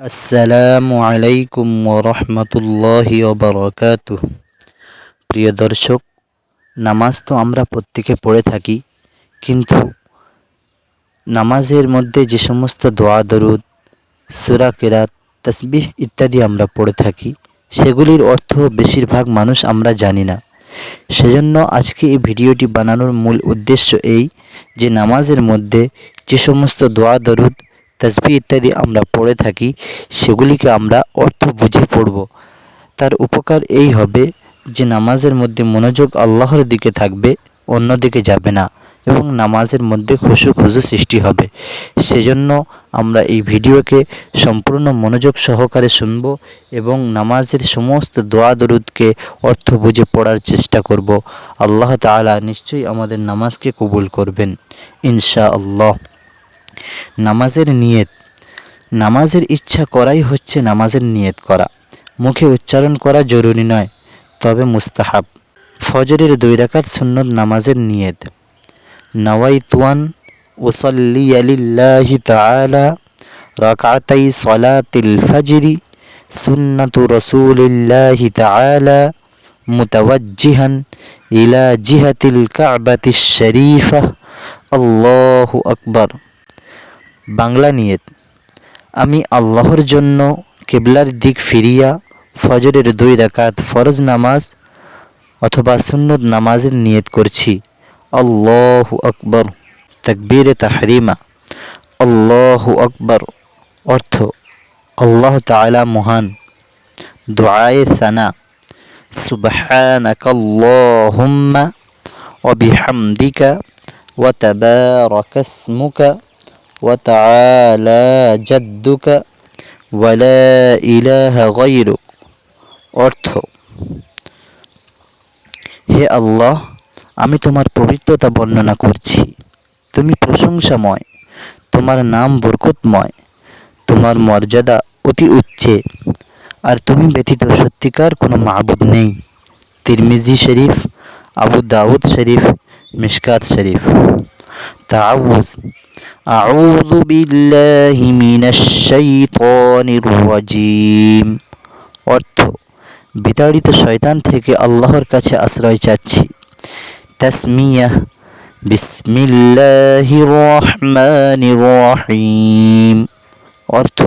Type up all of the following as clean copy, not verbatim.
আসসালামু আলাইকুম ওরহমতুল্লাহি ওবরাকাতুহ। প্রিয় দর্শক, নামাজ তো আমরা প্রত্যেকে পড়ে থাকি, কিন্তু নামাজের মধ্যে যে সমস্ত দোয়া দরুদ, সূরা কেরাত, তাসবিহ ইত্যাদি আমরা পড়ে থাকি, সেগুলির অর্থ বেশিরভাগ মানুষ আমরা জানি না। সেজন্য আজকে এই ভিডিওটি বানানোর মূল উদ্দেশ্য এই যে নামাজের মধ্যে যে সমস্ত দোয়া দরুদ, তাসবিহ ইত্যাদি আমরা পড়ে থাকি, সেগুলিকে আমরা অর্থ বুঝে পড়ব। তার উপকার এই হবে যে নামাজের মধ্যে মনোযোগ আল্লাহর দিকে থাকবে, অন্য দিকে যাবে না, এবং নামাজের মধ্যে খুশু সৃষ্টি হবে। সেজন্য আমরা এই ভিডিওকে সম্পূর্ণ মনোযোগ সহকারে শুনব এবং নামাজের সমস্ত দোয়া দরুদকে অর্থ বুঝে পড়ার চেষ্টা করব। আল্লাহ তাআলা নিশ্চয়ই আমাদের নামাজকে কবুল করবেন ইনশাআল্লাহ। নামাজের নিয়ত। নামাজের ইচ্ছা করাই হচ্ছে নামাজের নিয়ত করা। মুখে উচ্চারণ করা জরুরি নয়, তবে মুস্তাহাব। ফজরের 2 রাকাত সুন্নত নামাজের নিয়ত। নাওয়াইতু আন উসাল্লিয়া লিল্লাহি তাআলা রাকাতাই সলাতিল ফজরি সুন্নাতু রাসূলিল্লাহি তাআলা মুতাওয়াজ্জিহান ইলা জিহাতিল কাবাতিশ শরীফা। আল্লাহু আকবার। বাংলা নিয়ত। আমি আল্লাহর জন্য কিবলার দিক ফিরিয়া ফজরের 2 রাকাত ফরজ নামাজ অথবা সুন্নত নামাজের নিয়ত করছি। আল্লাহু আকবার। তাকবীরে তাহরিমা। আল্লাহু আকবার অর্থ আল্লাহ তাআলা মহান। দুআয়ে সানা। সুবহানাকাল্লাহুম্মা ওয়া বিহামদিকা ওয়া তাবারাকা ইসমুকা ওয়া তাআলা জাদ্দুকা ওয়া লা ইলাহা গায়রুক। অর্থ, হে আল্লাহ, আমি তোমার পবিত্রতা বর্ণনা করছি। তুমি প্রশংসাময়, তোমার নাম বরকতময়, তোমার মর্যাদা অতি উচ্চে, আর তুমি ব্যতীত সত্যিকার কোনো মাবুদ নেই। তিরমিজি শরীফ, আবু দাউদ শরীফ, মিশকাত শরীফ। তাআউযু। আউযু বিল্লাহি মিনাশ শাইতানির রাজীম। অর্থ, বিতাড়িত শয়তান থেকে আল্লাহর কাছে আশ্রয় চাচ্ছি। তাসমিয়াহ। বিসমিল্লাহির রহমানির রহিম। অর্থ,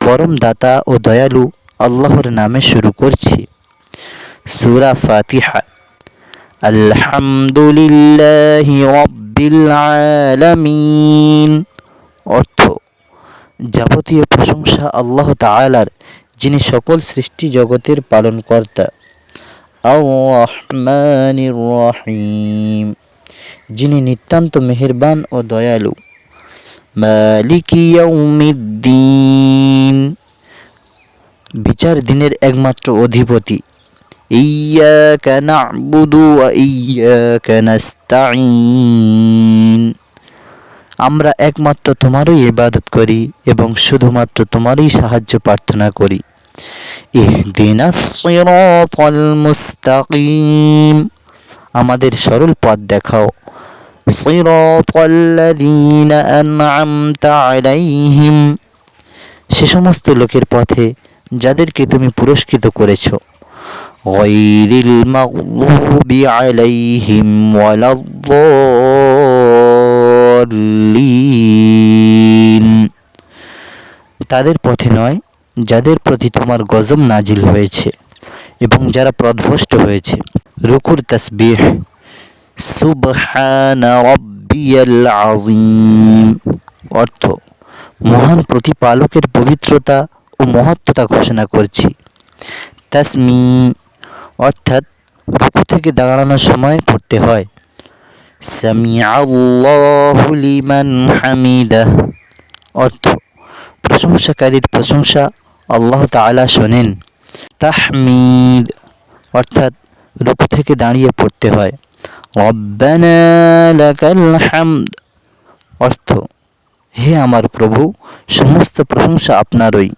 পরম দাতা ও দয়ালু আল্লাহর নামে শুরু করছি। সূরা ফাতিহা। আলহামদুলিল্লাহি রাব্বিল আলামিন। অর্থ, যাবতীয় প্রশংসা আল্লাহ তাআলার, যিনি সকল সৃষ্টি জগতের পালনকর্তা। আর রহমানির রহিম, যিনি নিতান্ত মেহেরবান ও দয়ালু। মালিকি ইয়াউমিদ্দিন, বিচার দিনের একমাত্র অধিপতি। ইয়্যাকা না'বুদু ওয়া ইয়্যাকা নাস্তাঈন, আমরা একমাত্র তোমারই ইবাদত করি এবং শুধুমাত্র তোমারই সাহায্য প্রার্থনা করি। ইহদিনাস সিরাতাল মুস্তাকিম, আমাদের সরল পথ দেখাও। সিরাতাল্লাযীনা আন'আমতা আলাইহিম, সে সমস্ত লোকের পথে যাদেরকে তুমি পুরস্কৃত করেছ। গায়রিল মাগযুবি আলাইহিম ওয়ালাদ-দাল্লিন, তাদের পথে নয় যাদের প্রতি তোমার গজব নাজিল হয়েছে এবং যারা পথভ্রষ্ট হয়েছে। রুকুর তাসবিহ। সুবহানা রাব্বিয়াল আযীম। অর্থ, মহান প্রতিপালকের পবিত্রতা ও মহত্বতা ঘোষণা করছি। তাসমি, অর্থাৎ রুকু থেকে দাঁড়ানোর সময় পড়তে হয়। সামিআল্লাহু লিমান হামিদাহ। অর্থ, প্রশংসাকারীর প্রশংসা আল্লাহ তাআলা শোনেন। তাহমিদ, অর্থাৎ রুকু থেকে দাঁড়িয়ে পড়তে হয়। রব্বানা লাকাল হামদ। অর্থ, হে আমার প্রভু, সমস্ত প্রশংসা আপনারই।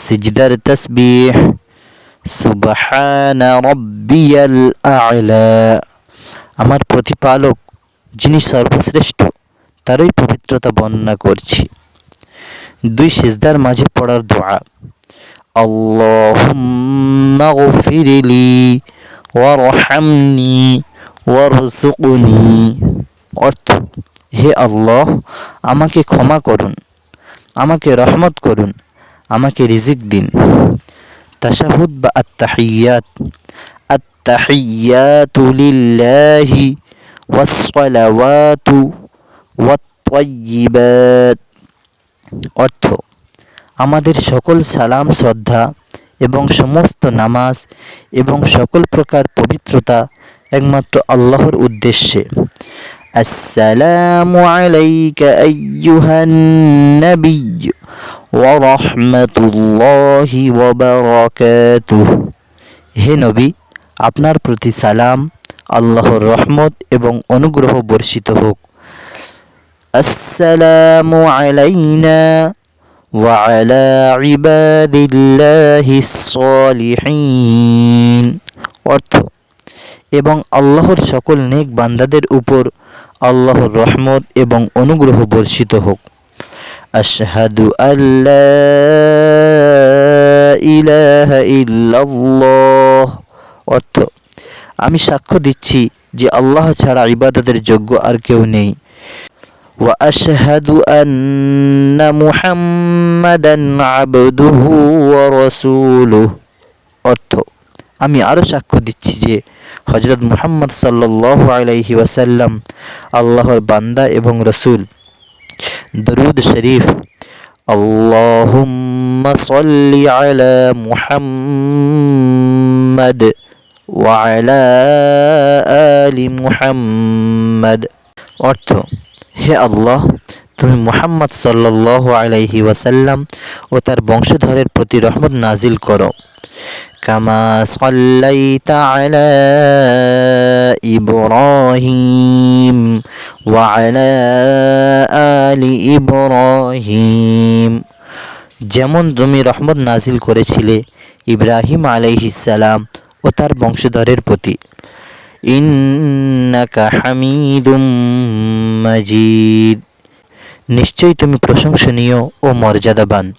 সিজদার তাসবিহ। সুবহানা রাব্বিয়াল আ'লা, আমার প্রতিপালক যিনি সর্বশ্রেষ্ঠ, তারই পবিত্রতা বর্ণনা করছি। দুই সিজদার মাঝে পড়ার দোয়া। আল্লাহুম্মা গফিরলি ওয়ারহামনি ওয়ারযুকনি। অর্থ, হে আল্লাহ, আমাকে ক্ষমা করুন, আমাকে রহমত করুন, আমাকে রিজিক দিন। তাশাহুদ বা আত্তাহিয়াত। আত্তাহিয়াতু লিল্লাহি ওয়াসসালাওয়াতু ওয়াত-তাইয়্যিবাত। অর্থ, আমাদের সকল সালাম শ্রদ্ধা এবং সমস্ত নামাজ এবং সকল প্রকার পবিত্রতা একমাত্র আল্লাহর উদ্দেশ্যে। আসসালামু আলাইকা আইয়ুহান নাবিয়্য ওয়া রাহমাতুল্লাহি ওয়া বারাকাতুহু। হে নবী, আপনার প্রতি সালাম, আল্লাহর রহমত এবং অনুগ্রহ বর্ষিত হোক। আসসালামু আলাইনা ওয়া আলা ইবাদিল্লাহিস সালিহিন। অর্থ, এবং আল্লাহর সকল নেক বান্দাদের উপর আল্লাহর রহমত এবং অনুগ্রহ বর্ষিত হোক। আশহাদু আল্লা ইলাহা ইল্লাল্লাহ। অর্থ, আমি সাক্ষ্য দিচ্ছি যে আল্লাহ ছাড়া ইবাদতের যোগ্য আর কেউ নেই। ওয়া আশহাদু আন্না মুহাম্মাদান আবদুহু ওয়া রাসূলুহু। অর্থ, আমি আরও সাক্ষ্য দিচ্ছি যে হযরত মুহাম্মদ সাল্লাল্লাহু আলাইহি ওয়াসাল্লাম আল্লাহর বান্দা এবং রসুল। দরুদ শরীফ। আল্লাহুম্মা সাল্লি আলা মুহাম্মাদ ওয়া আলা আলি মুহাম্মাদ। অর্থ, হে আল্লাহ, তুমি মুহাম্মদ সাল্লাল্লাহু আলাইহি ওয়াসাল্লাম ও তার বংশধরের প্রতি রহমত নাজিল করো। কামা সাল্লাইতা আলা ইব্রাহিম ওয়া আলা আলি ইব্রাহিম। যেমন তুমি রহমত নাজিল করেছিলে ইব্রাহিম আলাইহিস সালাম ও তার বংশধরের প্রতি। ইন্নাকা হামিদুম মাজিদ। নিশ্চয়ই তুমি প্রশংসনীয় ও মর্যাদাবান।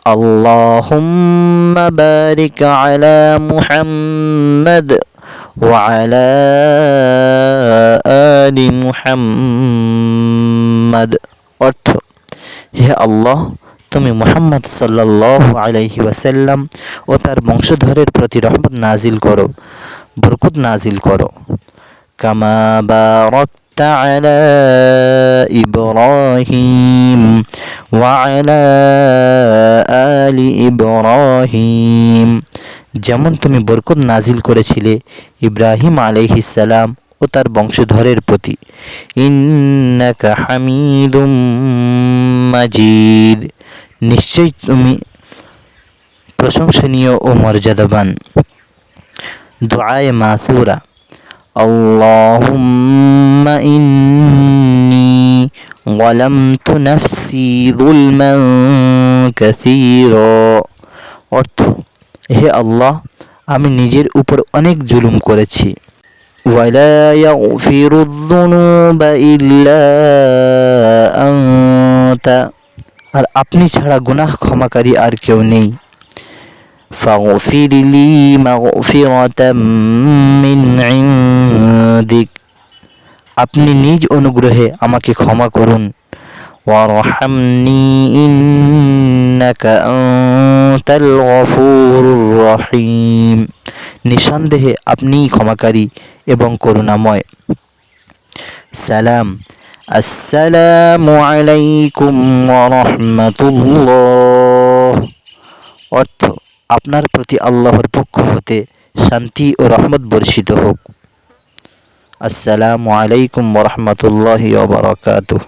আল্লাহুম্মা বারিক আলা মুহাম্মাদ ওয়া আলা আলি মুহাম্মাদ। অর্থ, হে আল্লাহ, তুমি মুহাম্মদ সাল্লাল্লাহু আলাইহি ওয়াসাল্লাম ও তার বংশধরের প্রতি রহমত নাজিল করো, বরকত নাজিল করো। কামা বারাকতা আলা ইব্রাহিম ওয়া আলা আলি ইব্রাহিম। যেমন তুমি বরকত নাজিল করেছিলে ইব্রাহিম আলাইহিস সালাম ও তার বংশধরের প্রতি। ইন্নাকা হামিদুম মাজিদ। নিশ্চয়ই তুমি প্রশংসনীয় ও মর্যাদাবান। দুআয়ে মাসুরা। আল্লাহুম্মা ইন্নী যালামতু নাফসি যুলমান কাসীরা। অর্থ, হে আল্লাহ, আমি নিজের উপর অনেক জুলুম করেছি। ওয়ালা ইয়াগফিরুয যুনুবা ইল্লা আনতা। আর আপনি ছাড়া গুনাহ ক্ষমাকারী আর কেউ নেই। ফাগফিরলি মাগফিরাতাম মিন ইনদিক। আপনি নিজ অনুগ্রহে আমাকে ক্ষমা করুন। ওয়ারহামনি ইন্নাকা আনতাল গফুরুর রহিম। নিঃসন্দেহে আপনিই ক্ষমাকারী এবং করুণাময়। সালাম। আসসালামু আলাইকুম ওয়া রাহমাতুল্লাহ। অর্থ, আপনার প্রতি আল্লাহর পক্ষ হতে শান্তি ও রহমত বর্ষিত হোক। আসসালামু আলাইকুম ওয়া রাহমাতুল্লাহি ওয়া বারাকাতুহু।